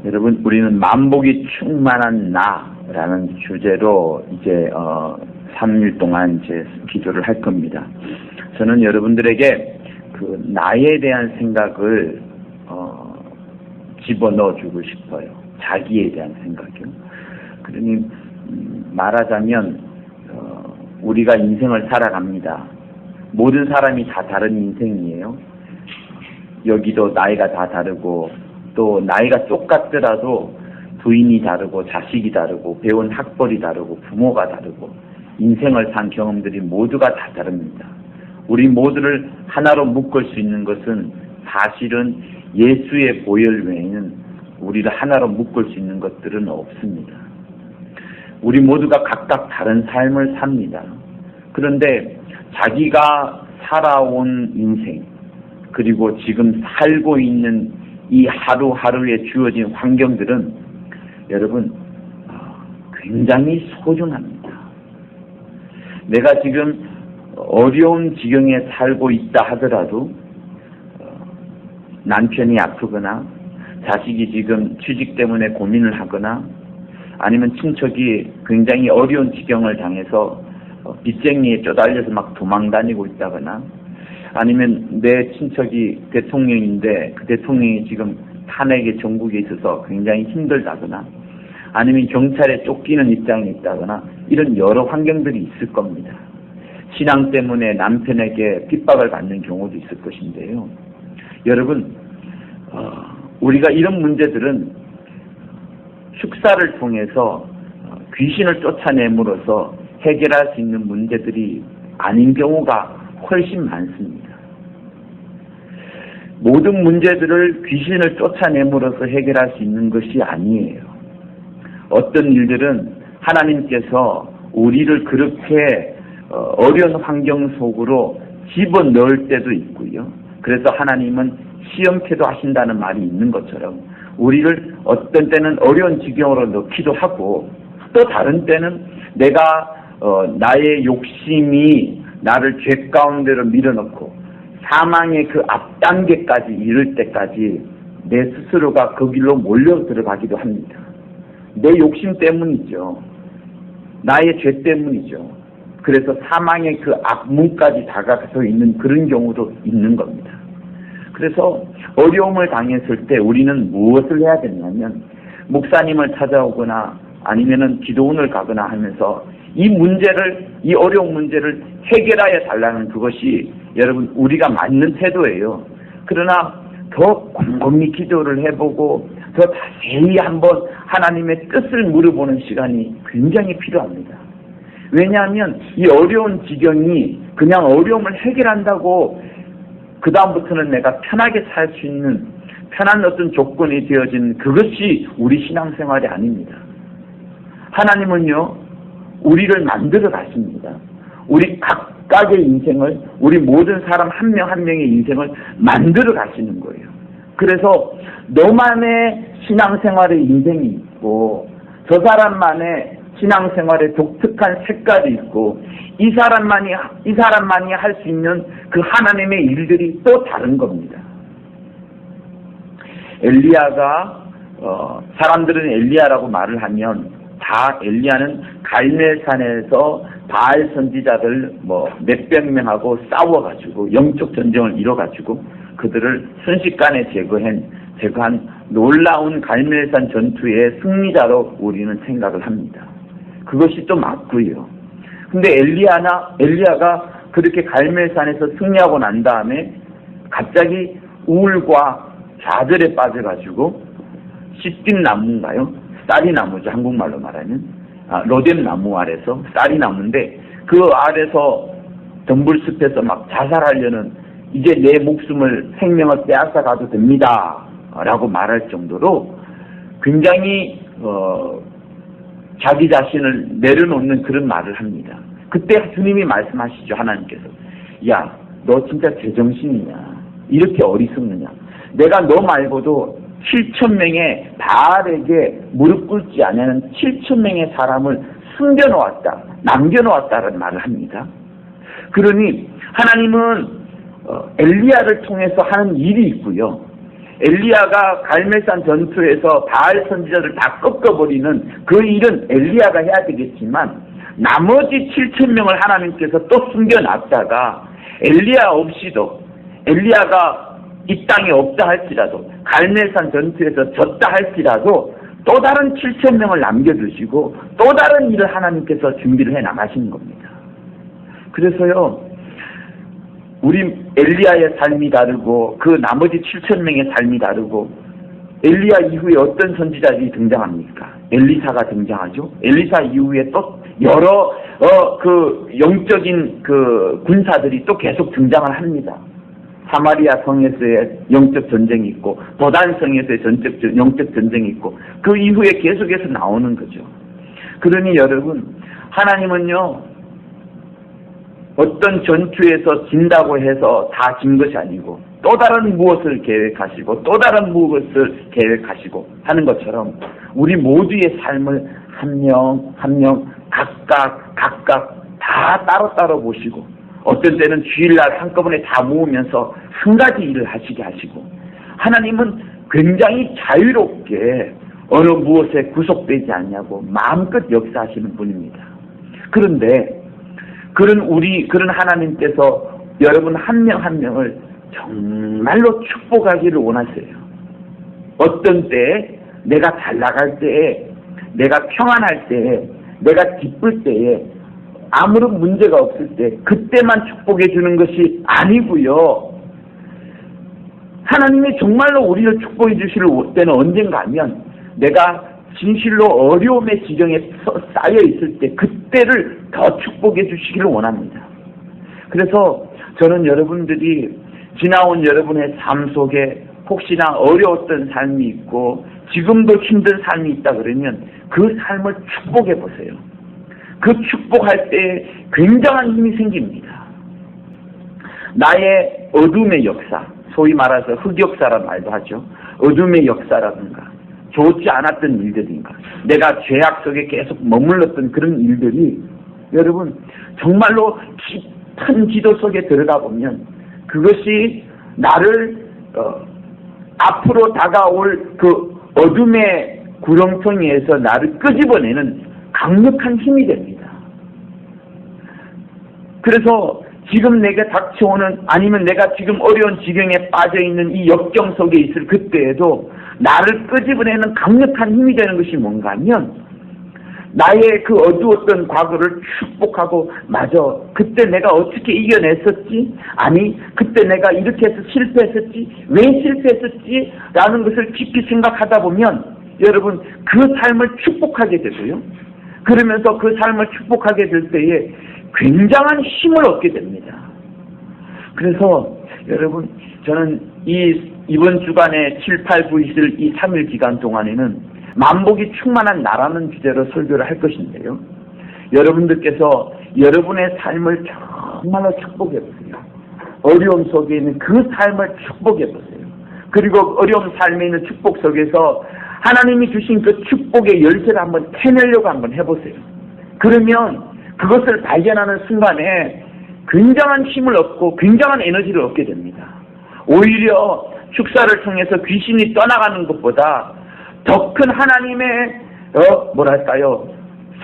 여러분, 우리는 만복이 충만한 나라는 주제로 이제 3일 동안 이제 기도를 할 겁니다. 저는 여러분들에게 그 나에 대한 생각을 집어넣어 주고 싶어요. 자기에 대한 생각이요. 그러니 말하자면 우리가 인생을 살아갑니다. 모든 사람이 다 다른 인생이에요. 여기도 나이가 다 다르고 또 나이가 똑같더라도 부인이 다르고 자식이 다르고 배운 학벌이 다르고 부모가 다르고 인생을 산 경험들이 모두가 다 다릅니다. 우리 모두를 하나로 묶을 수 있는 것은 사실은 예수의 보혈 외에는 우리를 하나로 묶을 수 있는 것들은 없습니다. 우리 모두가 각각 다른 삶을 삽니다. 그런데 자기가 살아온 인생 그리고 지금 살고 있는 이 하루하루에 주어진 환경들은 여러분 굉장히 소중합니다. 내가 지금 어려운 지경에 살고 있다 하더라도 남편이 아프거나 자식이 지금 취직 때문에 고민을 하거나 아니면 친척이 굉장히 어려운 지경을 당해서 빚쟁이에 쪼달려서 막 도망다니고 있다거나 아니면 내 친척이 대통령인데 그 대통령이 지금 탄핵의 정국에 있어서 굉장히 힘들다거나 아니면 경찰에 쫓기는 입장에 있다거나 이런 여러 환경들이 있을 겁니다. 신앙 때문에 남편에게 핍박을 받는 경우도 있을 것인데요. 여러분, 우리가 이런 문제들은 축사를 통해서 귀신을 쫓아냄으로써 해결할 수 있는 문제들이 아닌 경우가 훨씬 많습니다. 모든 문제들을 귀신을 쫓아냄으로써 해결할 수 있는 것이 아니에요. 어떤 일들은 하나님께서 우리를 그렇게 어려운 환경 속으로 집어넣을 때도 있고요. 그래서 하나님은 시험케도 하신다는 말이 있는 것처럼 우리를 어떤 때는 어려운 지경으로 넣기도 하고 또 다른 때는 내가 나의 욕심이 나를 죄 가운데로 밀어넣고 사망의 그 앞단계까지 이를 때까지 내 스스로가 그 길로 몰려 들어가기도 합니다. 내 욕심 때문이죠. 나의 죄 때문이죠. 그래서 사망의 그 앞문까지 다가가서 있는 그런 경우도 있는 겁니다. 그래서 어려움을 당했을 때 우리는 무엇을 해야 되냐면 목사님을 찾아오거나 아니면은 기도원을 가거나 하면서 이 어려운 문제를 해결하여 달라는 그것이 여러분 우리가 맞는 태도예요. 그러나 더 곰곰이 기도를 해보고 더 자세히 한번 하나님의 뜻을 물어보는 시간이 굉장히 필요합니다. 왜냐하면 이 어려운 지경이 그냥 어려움을 해결한다고 그 다음부터는 내가 편하게 살 수 있는 편한 어떤 조건이 되어진 그것이 우리 신앙생활이 아닙니다. 하나님은요 우리를 만들어 가십니다. 우리 각각의 인생을 우리 모든 사람 한 명 한 명의 인생을 만들어 가시는 거예요. 그래서 너만의 신앙생활의 인생이 있고 저 사람만의 신앙생활의 독특한 색깔이 있고 이 사람만이 할 수 있는 그 하나님의 일들이 또 다른 겁니다. 엘리야가 사람들은 엘리야라고 말을 하면 다 엘리야는 갈멜산에서 바알 선지자들 몇백 명하고 싸워가지고 영적 전쟁을 이뤄가지고 그들을 순식간에 제거한 놀라운 갈멜산 전투의 승리자로 우리는 생각을 합니다. 그것이 또 맞고요. 근데 엘리야가 그렇게 갈멜산에서 승리하고 난 다음에 갑자기 우울과 좌절에 빠져가지고 시띠나무인가요? 쌀이나무죠. 한국말로 말하면 로뎀나무 아래서 쌀이나무인데 그 아래서 덤불숲에서 막 자살하려는 이제 내 생명을 빼앗아 가도 됩니다 라고 말할 정도로 굉장히 자기 자신을 내려놓는 그런 말을 합니다. 그때 주님이 말씀하시죠. 하나님께서 야, 너 진짜 제정신이냐? 이렇게 어리석느냐? 내가 너 말고도 7,000명의 바알에게 무릎 꿇지 않는 7,000명의 사람을 숨겨놓았다, 남겨놓았다는 말을 합니다. 그러니 하나님은 엘리야를 통해서 하는 일이 있고요. 엘리야가 갈멜산 전투에서 바알 선지자를 다 꺾어버리는 그 일은 엘리야가 해야 되겠지만 나머지 7,000명을 하나님께서 또 숨겨놨다가 엘리야 없이도 엘리야가 이 땅에 없다 할지라도 갈멜산 전투에서 졌다 할지라도 또 다른 7,000명을 남겨두시고 또 다른 일을 하나님께서 준비를 해 나가시는 겁니다. 그래서요, 우리 엘리야의 삶이 다르고 그 나머지 7,000명의 삶이 다르고 엘리야 이후에 어떤 선지자들이 등장합니까? 엘리사가 등장하죠. 엘리사 이후에 또 여러 그 영적인 그 군사들이 또 계속 등장을 합니다. 사마리아 성에서의 영적 전쟁이 있고 도단 성에서의 영적 전쟁이 있고 그 이후에 계속해서 나오는 거죠. 그러니 여러분, 하나님은요, 어떤 전투에서 진다고 해서 다 진 것이 아니고 또 다른 무엇을 계획하시고 또 다른 무엇을 계획하시고 하는 것처럼 우리 모두의 삶을 한 명 한 명 각각 다 따로따로 보시고 어떤 때는 주일날 한꺼번에 다 모으면서 한 가지 일을 하시게 하시고 하나님은 굉장히 자유롭게 어느 무엇에 구속되지 않냐고 마음껏 역사하시는 분입니다. 그런데 그런 하나님께서 여러분 한 명 한 명을 정말로 축복하기를 원하세요. 어떤 때에 내가 잘 나갈 때에 내가 평안할 때에 내가 기쁠 때에 아무런 문제가 없을 때 그때만 축복해 주는 것이 아니고요. 하나님이 정말로 우리를 축복해 주실 때는 언젠가 하면 내가 진실로 어려움의 지경에 쌓여 있을 때 그때를 더 축복해 주시기를 원합니다. 그래서 저는 여러분들이 지나온 여러분의 삶 속에 혹시나 어려웠던 삶이 있고 지금도 힘든 삶이 있다 그러면 그 삶을 축복해 보세요. 그 축복할 때 굉장한 힘이 생깁니다. 나의 어둠의 역사, 소위 말해서 흑역사란 말도 하죠. 어둠의 역사라든가 좋지 않았던 일들인가 내가 죄악 속에 계속 머물렀던 그런 일들이 여러분 정말로 깊은 기도 속에 들어가 보면 그것이 나를 앞으로 다가올 그 어둠의 구렁텅이에서 나를 끄집어내는 강력한 힘이 됩니다. 그래서 지금 내게 닥쳐오는 아니면 내가 지금 어려운 지경에 빠져있는 이 역경 속에 있을 그때에도 나를 끄집어내는 강력한 힘이 되는 것이 뭔가 하면 나의 그 어두웠던 과거를 축복하고 맞아 그때 내가 어떻게 이겨냈었지? 아니 그때 내가 이렇게 해서 실패했었지? 왜 실패했었지? 라는 것을 깊이 생각하다 보면 여러분 그 삶을 축복하게 되고요. 그러면서 그 삶을 축복하게 될 때에 굉장한 힘을 얻게 됩니다. 그래서 여러분 저는 이번 주간에 7, 8, 9 있을 이 3일 기간 동안에는 만복이 충만한 나라는 주제로 설교를 할 것인데요. 여러분들께서 여러분의 삶을 정말로 축복해 보세요. 어려움 속에 있는 그 삶을 축복해 보세요. 그리고 어려움 삶에 있는 축복 속에서 하나님이 주신 그 축복의 열쇠를 한번 캐내려고 한번 해보세요. 그러면 그것을 발견하는 순간에 굉장한 힘을 얻고 굉장한 에너지를 얻게 됩니다. 오히려 축사를 통해서 귀신이 떠나가는 것보다 더 큰 하나님의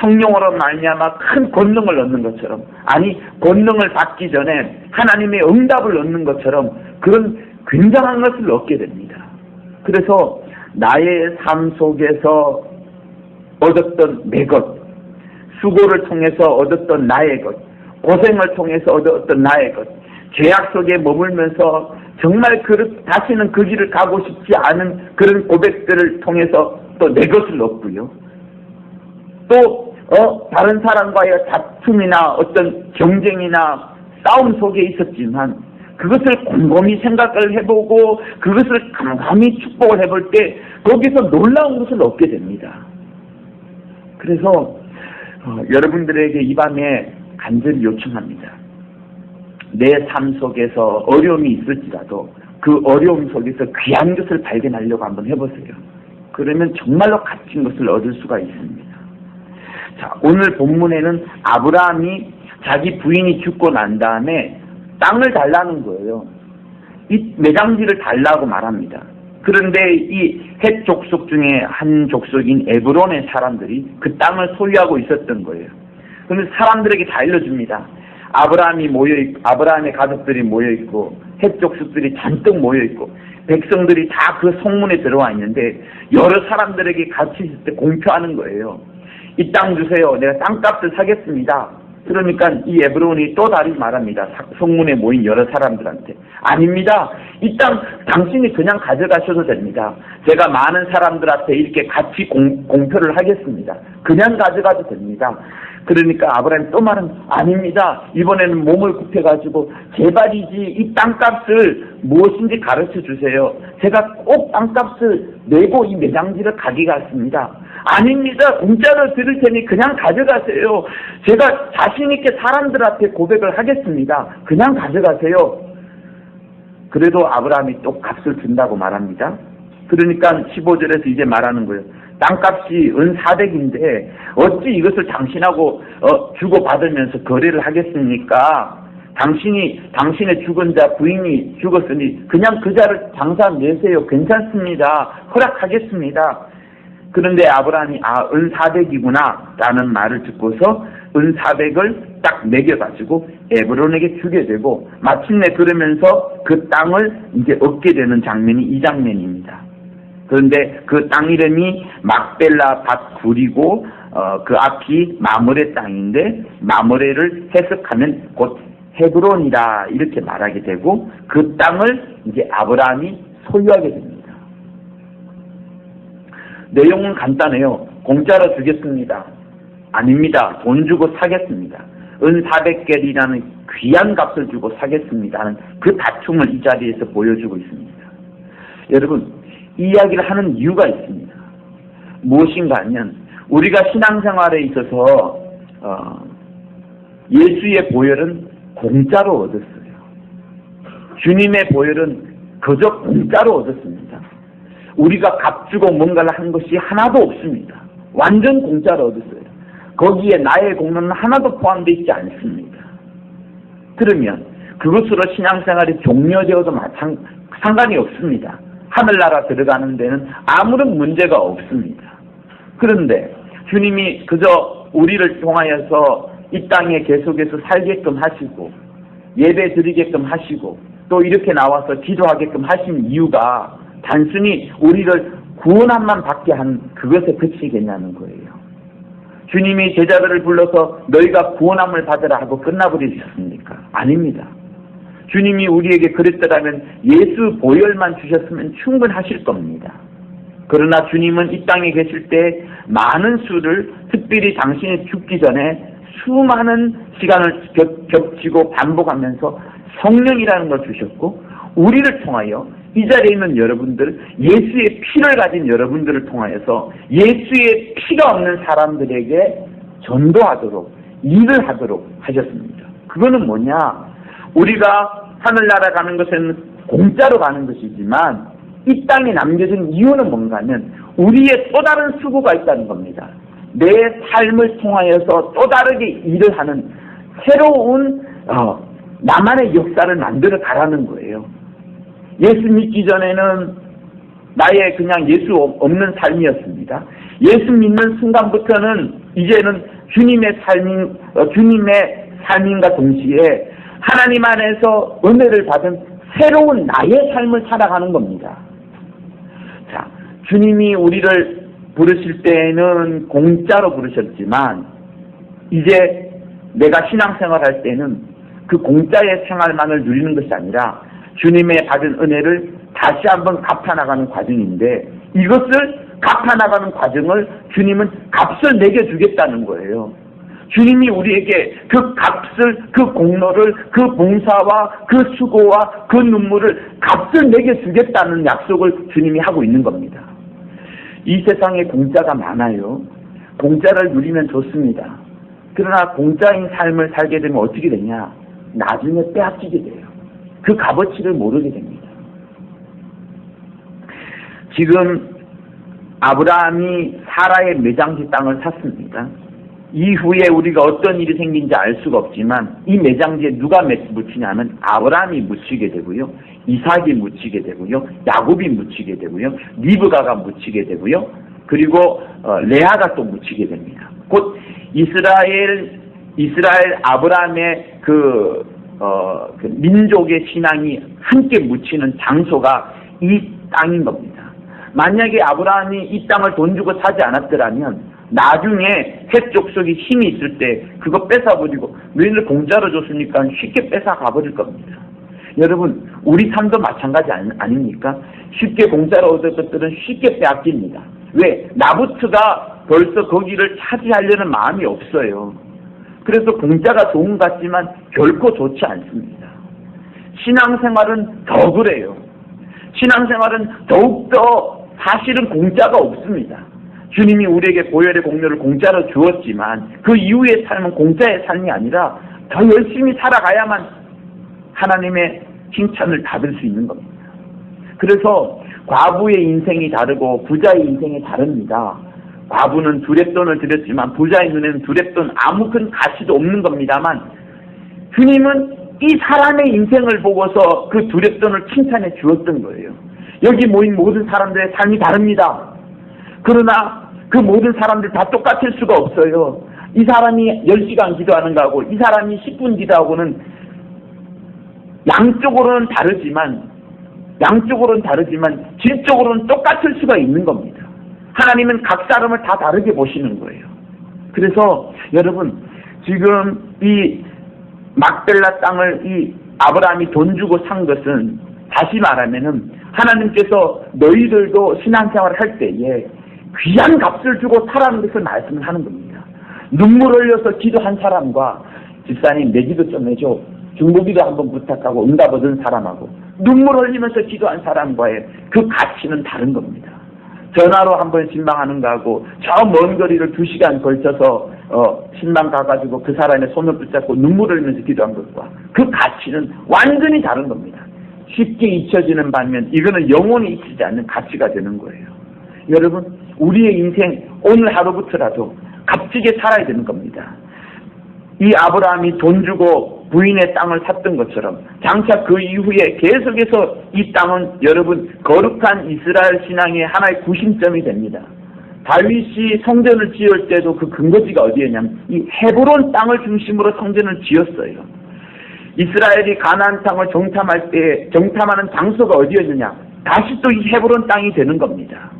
성령으로 말미암아 큰 권능을 얻는 것처럼 아니 권능을 받기 전에 하나님의 응답을 얻는 것처럼 그런 굉장한 것을 얻게 됩니다. 그래서 나의 삶 속에서 얻었던 내 것, 수고를 통해서 얻었던 나의 것, 고생을 통해서 얻었던 나의 것, 죄악 속에 머물면서 정말 다시는 그 길을 가고 싶지 않은 그런 고백들을 통해서 또 내 것을 얻고요. 또 다른 사람과의 다툼이나 어떤 경쟁이나 싸움 속에 있었지만 그것을 곰곰이 생각을 해보고 그것을 깜깜이 축복을 해볼 때 거기서 놀라운 것을 얻게 됩니다. 그래서 여러분들에게 이 밤에 간절히 요청합니다. 내 삶 속에서 어려움이 있을지라도 그 어려움 속에서 귀한 것을 발견하려고 한번 해보세요. 그러면 정말로 값진 것을 얻을 수가 있습니다. 자, 오늘 본문에는 아브라함이 자기 부인이 죽고 난 다음에 땅을 달라는 거예요. 이 매장지를 달라고 말합니다. 그런데 이 헷 족속 중에 한 족속인 에브론의 사람들이 그 땅을 소유하고 있었던 거예요. 그런데 사람들에게 다 알려줍니다. 아브라함의 가족들이 모여있고 헷 족속들이 잔뜩 모여있고 백성들이 다 그 성문에 들어와 있는데 여러 사람들에게 같이 있을 때 공표하는 거예요. 이 땅 주세요. 내가 땅값을 사겠습니다. 그러니까 이 에브론이 또 다시 말합니다. 성문에 모인 여러 사람들한테. 아닙니다. 이 땅 당신이 그냥 가져가셔도 됩니다. 제가 많은 사람들 앞에 이렇게 같이 공표를 하겠습니다. 그냥 가져가도 됩니다. 그러니까 아브라함이 또 말은 아닙니다. 이번에는 몸을 굽혀가지고 제발이지 이 땅값을 무엇인지 가르쳐 주세요. 제가 꼭 땅값을 내고 이 매장지를 가져갔습니다. 아닙니다. 공짜로 드릴 테니 그냥 가져가세요. 제가 자신 있게 사람들 앞에 고백을 하겠습니다. 그냥 가져가세요. 그래도 아브라함이 또 값을 준다고 말합니다. 그러니까 15절에서 이제 말하는 거예요. 땅값이 은 400인데 어찌 이것을 당신하고 주고받으면서 거래를 하겠습니까? 당신의 죽은 자 부인이 죽었으니 그냥 그 자를 장사 내세요. 괜찮습니다. 허락하겠습니다. 그런데 아브라함이 은 400이구나 라는 말을 듣고서 은 400을 딱 매겨가지고 에브론에게 주게 되고 마침내 그러면서 그 땅을 이제 얻게 되는 장면이 이 장면입니다. 그런데 그 땅 이름이 막벨라 밭 굴이고 그 앞이 마므레 땅인데 마므레를 해석하면 곧 헤브론이라 이렇게 말하게 되고 그 땅을 이제 아브라함이 소유하게 됩니다. 내용은 간단해요. 공짜로 주겠습니다. 아닙니다. 돈 주고 사겠습니다. 은 400겔이라는 귀한 값을 주고 사겠습니다 하는 그 다툼을 이 자리에서 보여주고 있습니다. 여러분, 이 이야기를 하는 이유가 있습니다. 무엇인가 하면 우리가 신앙생활에 있어서 예수의 보혈은 공짜로 얻었어요. 주님의 보혈은 그저 공짜로 얻었습니다. 우리가 값 주고 뭔가를 한 것이 하나도 없습니다. 완전 공짜로 얻었어요. 거기에 나의 공로는 하나도 포함되어 있지 않습니다. 그러면 그것으로 신앙생활이 종료되어도 상관이 없습니다. 하늘나라 들어가는 데는 아무런 문제가 없습니다. 그런데 주님이 그저 우리를 통하여서 이 땅에 계속해서 살게끔 하시고 예배 드리게끔 하시고 또 이렇게 나와서 기도하게끔 하신 이유가 단순히 우리를 구원함만 받게 한 그것에 그치겠냐는 거예요. 주님이 제자들을 불러서 너희가 구원함을 받으라 하고 끝나버리셨습니까? 아닙니다. 주님이 우리에게 그랬더라면 예수 보혈만 주셨으면 충분하실 겁니다. 그러나 주님은 이 땅에 계실 때 많은 수를 특별히 당신이 죽기 전에 수많은 시간을 겹치고 반복하면서 성령이라는 걸 주셨고 우리를 통하여 이 자리에 있는 여러분들, 예수의 피를 가진 여러분들을 통하여서 예수의 피가 없는 사람들에게 전도하도록 일을 하도록 하셨습니다. 그거는 뭐냐? 우리가 하늘나라 가는 것은 공짜로 가는 것이지만 이 땅에 남겨진 이유는 뭔가 하면 우리의 또 다른 수고가 있다는 겁니다. 내 삶을 통하여서 또 다르게 일을 하는 새로운 나만의 역사를 만들어 가라는 거예요. 예수 믿기 전에는 나의 그냥 예수 없는 삶이었습니다. 예수 믿는 순간부터는 이제는 주님의 삶인가 동시에 하나님 안에서 은혜를 받은 새로운 나의 삶을 살아가는 겁니다. 자, 주님이 우리를 부르실 때는 공짜로 부르셨지만 이제 내가 신앙생활 할 때는 그 공짜의 생활만을 누리는 것이 아니라 주님의 받은 은혜를 다시 한번 갚아나가는 과정인데 이것을 갚아나가는 과정을 주님은 값을 매겨주겠다는 거예요. 주님이 우리에게 그 값을, 그 공로를, 그 봉사와 그 수고와 그 눈물을 값을 매겨주겠다는 약속을 주님이 하고 있는 겁니다. 이 세상에 공짜가 많아요. 공짜를 누리면 좋습니다. 그러나 공짜인 삶을 살게 되면 어떻게 되냐? 나중에 빼앗기게 돼요. 그 값어치를 모르게 됩니다. 지금 아브라함이 사라의 매장지 땅을 샀습니다. 이후에 우리가 어떤 일이 생긴지 알 수가 없지만 이 매장지에 누가 묻히냐면 아브라함이 묻히게 되고요, 이삭이 묻히게 되고요, 야곱이 묻히게 되고요, 리브가가 묻히게 되고요, 그리고 레아가 또 묻히게 됩니다. 곧 이스라엘 아브라함의 그 민족의 신앙이 함께 묻히는 장소가 이 땅인 겁니다. 만약에 아브라함이 이 땅을 돈 주고 사지 않았더라면 나중에 헷 족속이 힘이 있을 때 그거 뺏어버리고 너희들 공짜로 줬으니까 쉽게 뺏어가버릴 겁니다. 여러분, 우리 삶도 마찬가지 아닙니까? 쉽게 공짜로 얻을 것들은 쉽게 빼앗깁니다. 왜? 나부트가 벌써 거기를 차지하려는 마음이 없어요. 그래서 공짜가 좋은 것 같지만 결코 좋지 않습니다. 신앙생활은 더 그래요. 신앙생활은 더욱더 사실은 공짜가 없습니다. 주님이 우리에게 보혈의 공로를 공짜로 주었지만 그 이후의 삶은 공짜의 삶이 아니라 더 열심히 살아가야만 하나님의 칭찬을 받을 수 있는 겁니다. 그래서 과부의 인생이 다르고 부자의 인생이 다릅니다. 과부는 두렙돈을 드렸지만 부자의 눈에는 두렙돈 아무 큰 가치도 없는 겁니다만 주님은 이 사람의 인생을 보고서 그 두렙돈을 칭찬해 주었던 거예요. 여기 모인 모든 사람들의 삶이 다릅니다. 그러나 그 모든 사람들 다 똑같을 수가 없어요. 이 사람이 10시간 기도하는 거하고 이 사람이 10분 기도하고는 양쪽으로는 다르지만 질적으로는 똑같을 수가 있는 겁니다. 하나님은 각 사람을 다 다르게 보시는 거예요. 그래서 여러분, 지금 이 막벨라 땅을 이 아브라함이 돈 주고 산 것은 다시 말하면은 하나님께서 너희들도 신앙생활을 할 때에 귀한 값을 주고 사라는 것을 말씀을 하는 겁니다. 눈물 흘려서 기도한 사람과 집사님 내 기도 좀 해줘, 중보기도 한번 부탁하고 응답 얻은 사람하고 눈물 흘리면서 기도한 사람과의 그 가치는 다른 겁니다. 전화로 한번 신방하는 거하고 저 먼 거리를 2시간 걸쳐서 신방 가가지고 그 사람의 손을 붙잡고 눈물 흘리면서 기도한 것과 그 가치는 완전히 다른 겁니다. 쉽게 잊혀지는 반면 이거는 영원히 잊히지 않는 가치가 되는 거예요. 여러분, 우리의 인생 오늘 하루부터라도 값지게 살아야 되는 겁니다. 이 아브라함이 돈 주고 부인의 땅을 샀던 것처럼 장차 그 이후에 계속해서 이 땅은 여러분 거룩한 이스라엘 신앙의 하나의 구심점이 됩니다. 다윗이 성전을 지을 때도 그 근거지가 어디였냐면 이 헤브론 땅을 중심으로 성전을 지었어요. 이스라엘이 가나안 땅을 정탐하는 장소가 어디였느냐? 다시 또 이 헤브론 땅이 되는 겁니다.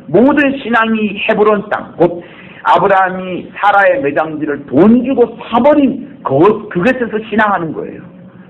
모든 신앙이 헤브론 땅, 곧 아브라함이 사라의 매장지를 돈 주고 사버린 그것에서 신앙하는 거예요.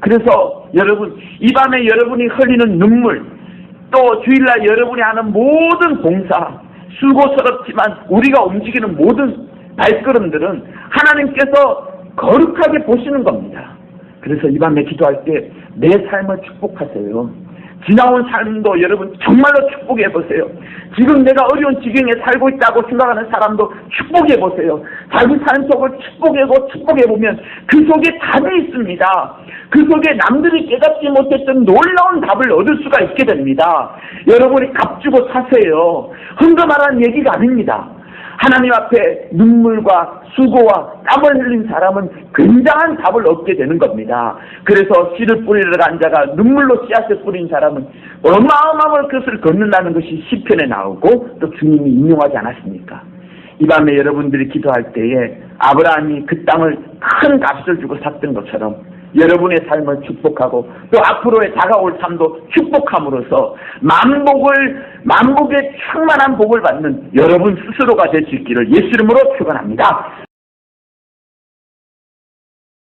그래서 여러분, 이 밤에 여러분이 흘리는 눈물, 또 주일날 여러분이 하는 모든 봉사, 수고스럽지만 우리가 움직이는 모든 발걸음들은 하나님께서 거룩하게 보시는 겁니다. 그래서 이 밤에 기도할 때 내 삶을 축복하세요. 지나온 삶도 여러분 정말로 축복해보세요. 지금 내가 어려운 지경에 살고 있다고 생각하는 사람도 축복해보세요. 자기 삶 속을 축복해보면 그 속에 답이 있습니다. 그 속에 남들이 깨닫지 못했던 놀라운 답을 얻을 수가 있게 됩니다. 여러분이 값 주고 사세요. 흥금하라는 얘기가 아닙니다. 하나님 앞에 눈물과 수고와 땀을 흘린 사람은 굉장한 답을 얻게 되는 겁니다. 그래서 씨를 뿌리러 간 자가 눈물로 씨앗을 뿌린 사람은 어마어마한 것을 걷는다는 것이 시편에 나오고 또 주님이 인용하지 않았습니까? 이 밤에 여러분들이 기도할 때에 아브라함이 그 땅을 큰 값을 주고 샀던 것처럼 여러분의 삶을 축복하고 또 앞으로의 다가올 삶도 축복함으로써 만복의 충만한 복을 받는 여러분 스스로가 될 수 있기를 예수 이름으로 축원합니다.